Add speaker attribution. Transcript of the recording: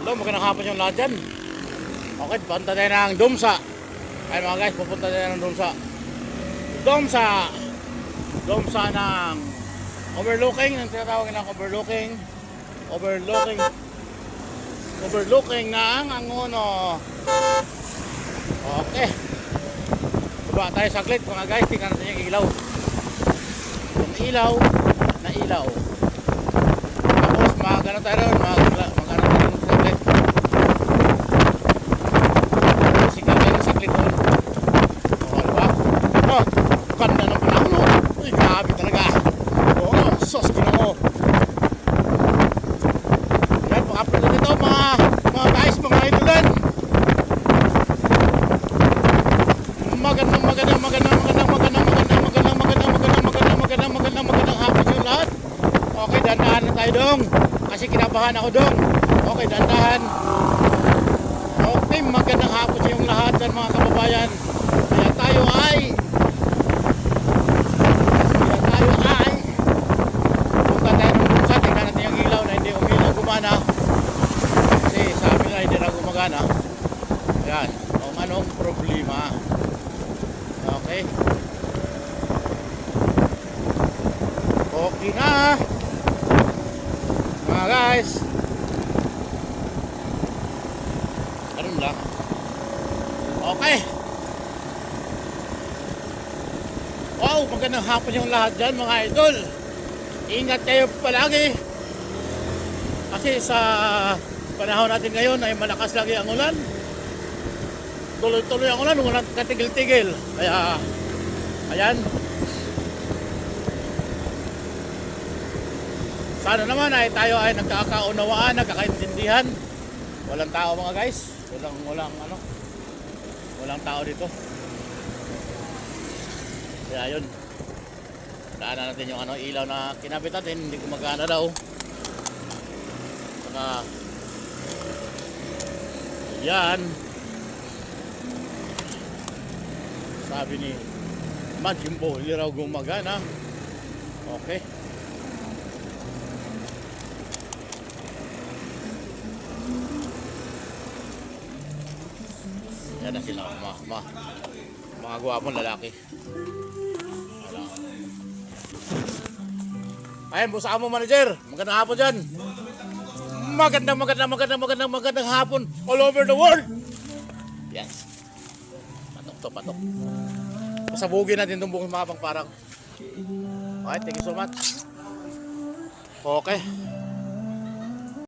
Speaker 1: Hello, magandang hapon yung lahat dyan. Okay, punta tayo ng Dumsa. Ayun mga guys, pupunta tayo ng Dumsa. Dumsa ng overlooking, ang tinatawag ng overlooking ng Angono. Okay, baba tayo saglit mga guys, tingnan natin yung ilaw. Yung ilaw na ilaw. Tapos magano tayo ron, magano tayo ng saglit. Sigaw tayo ng saglit ron. O, diba? Oh, ganda ng panahon, no? Uy, grabe talaga. Oo, sos, ginoo. Yan, pang-upload na dito mga guys, mga idolan. Magandang hapon yung lahat. Okay, dandahan na tayo dong. Kasi kinabahan ako dong. Okay, dandahan. Okay, magandang hapon sa yung lahat dyan mga kababayan. Kaya tayo ay punta tayo ng Dumsa. Tingnan natin yung ilaw na hindi umilaw gumana. Kasi sabi nila hindi na gumagana. Ayan, kung anong problema. Okay. Okay na mga guys. Ganun lang. Okay. Wow, magandang hapon yung lahat dyan mga idol. Ingat kayo palagi. Kasi sa panahon natin ngayon ay malakas lagi ang ulan. Tuloy-tuloy ang ulan, walang katigil-tigil. Kaya ayan, sana naman ay tayo ay nagkakaunawaan, nagkakaintindihan. Walang tao mga guys. Walang tao dito. Kaya yun. Daanan natin yung ilaw na kinabit natin, hindi gumagana daw. Saka yan. Sabi ni Majimbo, hindi raw gumagana. Okay. Yan na sila, mga gwapong lalaki. Ayan, busa mo manager. Magandang hapon dyan. Magandang hapon all over the world. Yes. Patok. Pasabugin natin itong buong mga pangparang. Okay, thank you so much. Okay.